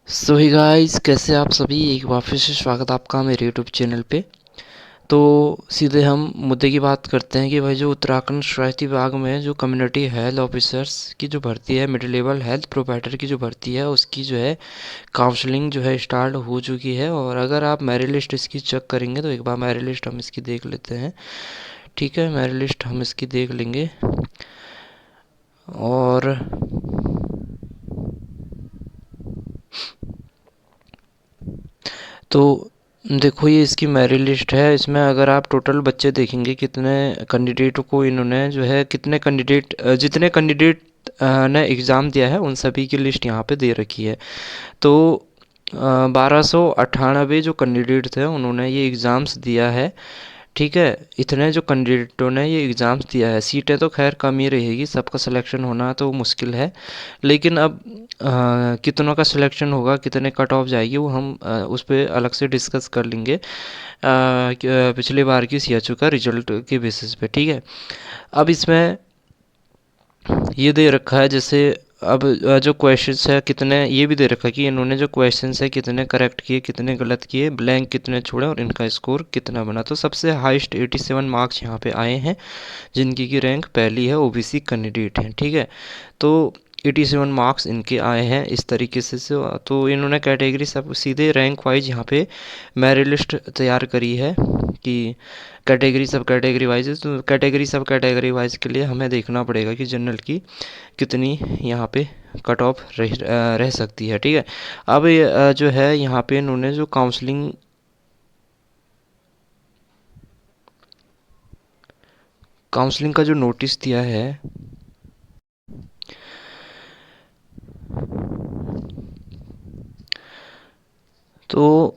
सो ही guys, कैसे आप सभी। एक बार फिर से स्वागत आपका मेरे यूट्यूब चैनल पे। तो सीधे हम मुद्दे की बात करते हैं कि भाई जो उत्तराखंड स्वास्थ्य विभाग में जो कम्युनिटी हेल्थ ऑफिसर्स की जो भर्ती है, मिड लेवल हेल्थ प्रोवाइडर की जो भर्ती है, उसकी जो है काउंसलिंग जो है स्टार्ट हो चुकी है। और अगर आप मेरिट लिस्ट इसकी चेक करेंगे तो एक बार मेरिट लिस्ट हम इसकी देख लेते हैं। ठीक है, मेरिट लिस्ट हम इसकी देख लेंगे। और तो देखो, ये इसकी मेरिट लिस्ट है। इसमें अगर आप टोटल बच्चे देखेंगे कितने कैंडिडेट को इन्होंने जो है, कितने कैंडिडेट, जितने कैंडिडेट ने एग्ज़ाम दिया है उन सभी की लिस्ट यहाँ पे दे रखी है। तो 1298 जो कैंडिडेट थे उन्होंने ये एग्ज़ाम्स दिया है। ठीक है, इतने जो कैंडिडेटों ने ये एग्ज़ाम्स दिया है, सीटें तो खैर कम ही रहेगी, सबका सिलेक्शन होना तो मुश्किल है। लेकिन अब कितनों का सिलेक्शन होगा, कितने कट ऑफ जाएगी, वो हम उस पर अलग से डिस्कस कर लेंगे पिछले बार की सीएचओ का रिजल्ट के बेसिस पे। ठीक है, अब इसमें ये दे रखा है जैसे, अब जो क्वेश्चंस है कितने, ये भी दे रखा है कि इन्होंने जो क्वेश्चंस है कितने करेक्ट किए, कितने गलत किए, ब्लैंक कितने छोड़े और इनका स्कोर कितना बना। तो सबसे हाईएस्ट 87 मार्क्स यहाँ पे आए हैं, जिनकी की रैंक पहली है, ओबीसी कैंडिडेट हैं। ठीक है, तो 87 मार्क्स इनके आए हैं इस तरीके से तो इन्होंने कैटेगरी सब सीधे रैंक वाइज यहाँ पे मेरिट लिस्ट तैयार करी है कि कैटेगरी सब कैटेगरी वाइज है। तो कैटेगरी सब कैटेगरी वाइज के लिए हमें देखना पड़ेगा कि जनरल की कितनी यहाँ पे कट ऑफ रह सकती है। ठीक है, अब जो है यहाँ पे इन्होंने जो काउंसलिंग का जो नोटिस दिया है, तो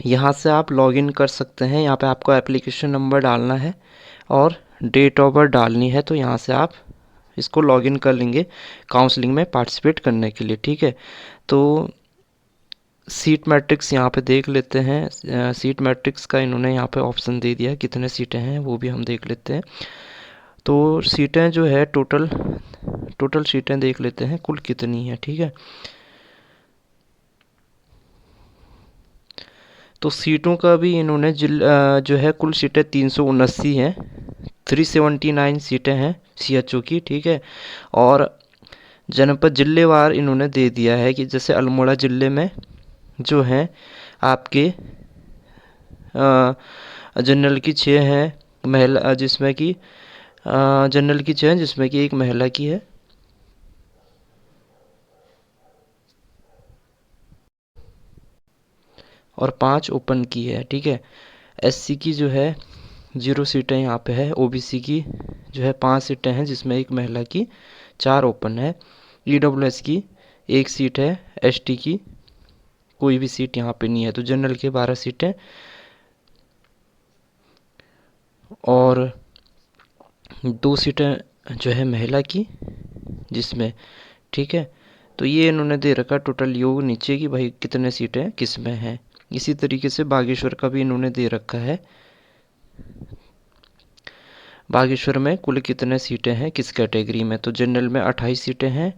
यहाँ से आप लॉगिन कर सकते हैं। यहाँ पे आपको एप्लीकेशन नंबर डालना है और डेट ऑफ बर्थ डालनी है। तो यहाँ से आप इसको लॉगिन कर लेंगे काउंसलिंग में पार्टिसिपेट करने के लिए। ठीक है, तो सीट मैट्रिक्स यहाँ पे देख लेते हैं। सीट मैट्रिक्स का इन्होंने यहाँ पे ऑप्शन दे दिया है, कितने सीटें हैं वो भी हम देख लेते हैं। तो सीटें जो है टोटल टोटल सीटें देख लेते हैं कुल कितनी है। ठीक है, तो सीटों का भी इन्होंने जो है कुल सीटें 379 हैं, 379 सीटें हैं सीएचओ की। ठीक है, और जनपद जिलेवार इन्होंने दे दिया है कि जैसे अल्मोड़ा ज़िले में जो हैं आपके जनरल की 6 हैं, महिला जिसमें कि जनरल की 6 हैं जिसमें कि एक महिला की है। और 5 ओपन की है। ठीक है, एससी की जो है 0 सीटें यहाँ पे है। ओबीसी की जो है 5 सीटें हैं जिसमें एक महिला की, 4 ओपन है। ईडब्ल्यूएस की 1 सीट है। एसटी की कोई भी सीट यहाँ पे नहीं है। तो जनरल के 12 सीटें और 2 सीटें जो है महिला की जिसमें। ठीक है, तो ये इन्होंने दे रखा टोटल योग नीचे की भाई कितने सीटें किस में हैं। इसी तरीके से बागेश्वर का भी इन्होंने दे रखा है, बागेश्वर में कुल कितने सीटें हैं किस कैटेगरी में। तो जनरल में 28 सीटें हैं।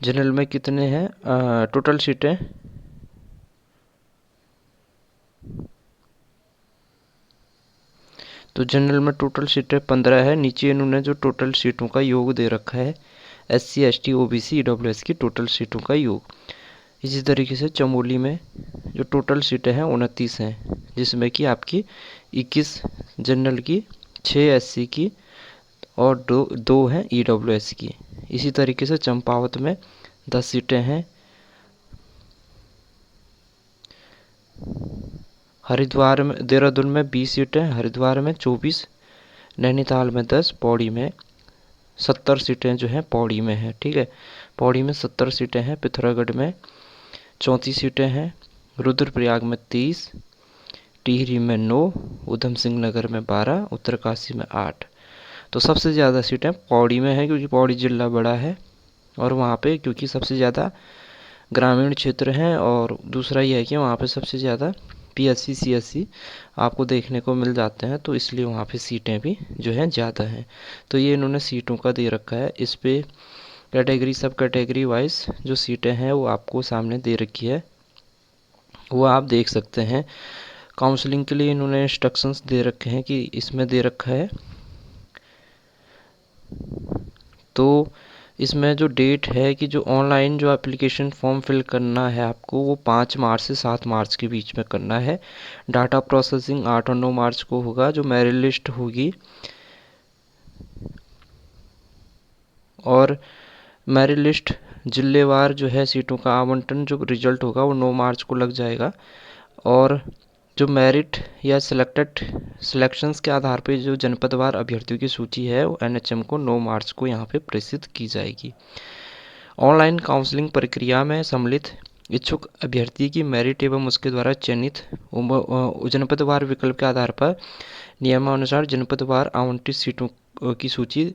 जनरल में कितने हैं टोटल सीटें, तो जनरल में टोटल सीटें 15 है। नीचे इन्होंने जो टोटल सीटों का योग दे रखा है, एससी एसटी ओबीसी ईडब्ल्यूएस की टोटल सीटों का योग। इसी तरीके से चमोली में जो टोटल सीटें हैं 29 हैं, जिसमें कि आपकी 21 जनरल की, 6 एससी की और दो हैं ईडब्ल्यूएस की। इसी तरीके से चंपावत में 10 सीटें हैं। हरिद्वार में, देहरादून में 20 सीटें, हरिद्वार में 24, नैनीताल में 10, पौड़ी में 70 सीटें जो हैं पौड़ी में हैं। ठीक है, पौड़ी में 70 सीटें हैं। पिथौरागढ़ में 34 सीटें हैं। रुद्रप्रयाग में 30, टिहरी में 9, ऊधम सिंह नगर में 12, उत्तरकाशी में 8। तो सबसे ज़्यादा सीटें पौड़ी में हैं क्योंकि पौड़ी ज़िला बड़ा है और वहाँ पे क्योंकि सबसे ज़्यादा ग्रामीण क्षेत्र हैं, और दूसरा ये है कि वहाँ पे सबसे ज़्यादा पीएससी सीएससी आपको देखने को मिल जाते हैं, तो इसलिए वहाँ पे सीटें भी जो हैं ज़्यादा हैं। तो ये इन्होंने सीटों का दे रखा है। इस पे कैटेगरी सब कैटेगरी वाइज जो सीटें हैं वो आपको सामने दे रखी है, वो आप देख सकते हैं। काउंसलिंग के लिए इन्होंने इंस्ट्रक्शंस दे रखे हैं कि इसमें दे रखा है, तो इसमें जो डेट है कि जो ऑनलाइन जो एप्लीकेशन फॉर्म फिल करना है आपको वो 5 मार्च से 7 मार्च के बीच में करना है। डाटा प्रोसेसिंग 8 और 9 मार्च को होगा। जो मेरिट लिस्ट होगी और मेरिट लिस्ट जिलेवार जो है सीटों का आवंटन जो रिजल्ट होगा वो 9 मार्च को लग जाएगा। और जो मेरिट या सिलेक्शंस के आधार पे जो जनपदवार अभ्यर्थियों की सूची है वो एनएचएम को 9 मार्च को यहाँ पे प्रेषित की जाएगी। ऑनलाइन काउंसलिंग प्रक्रिया में सम्मिलित इच्छुक अभ्यर्थी की मेरिट एवं उसके द्वारा चयनित जनपदवार विकल्प के आधार पर नियमानुसार जनपदवार आवंटित सीटों की सूची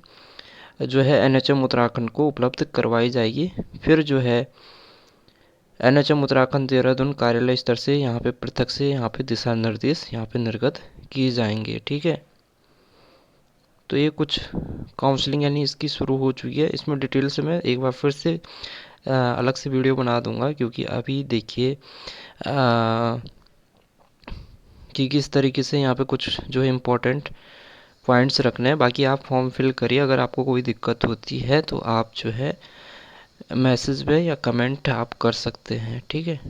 जो है एनएचएम उत्तराखंड को उपलब्ध करवाई जाएगी। फिर जो है एनएचएम उत्तराखंड देहरादून कार्यालय स्तर से यहाँ पे पृथक से यहाँ पे दिशा निर्देश यहाँ पे निर्गत किए जाएंगे। ठीक है, तो ये कुछ काउंसलिंग यानी इसकी शुरू हो चुकी है। इसमें डिटेल से मैं एक बार फिर से अलग से वीडियो बना दूंगा, क्योंकि अभी देखिए कि किस तरीके से यहाँ पे कुछ जो है इम्पोर्टेंट पॉइंट्स रखने हैं। बाकी आप फॉर्म फिल करिए। अगर आपको कोई दिक्कत होती है तो आप जो है मैसेज में या कमेंट आप कर सकते हैं। ठीक है।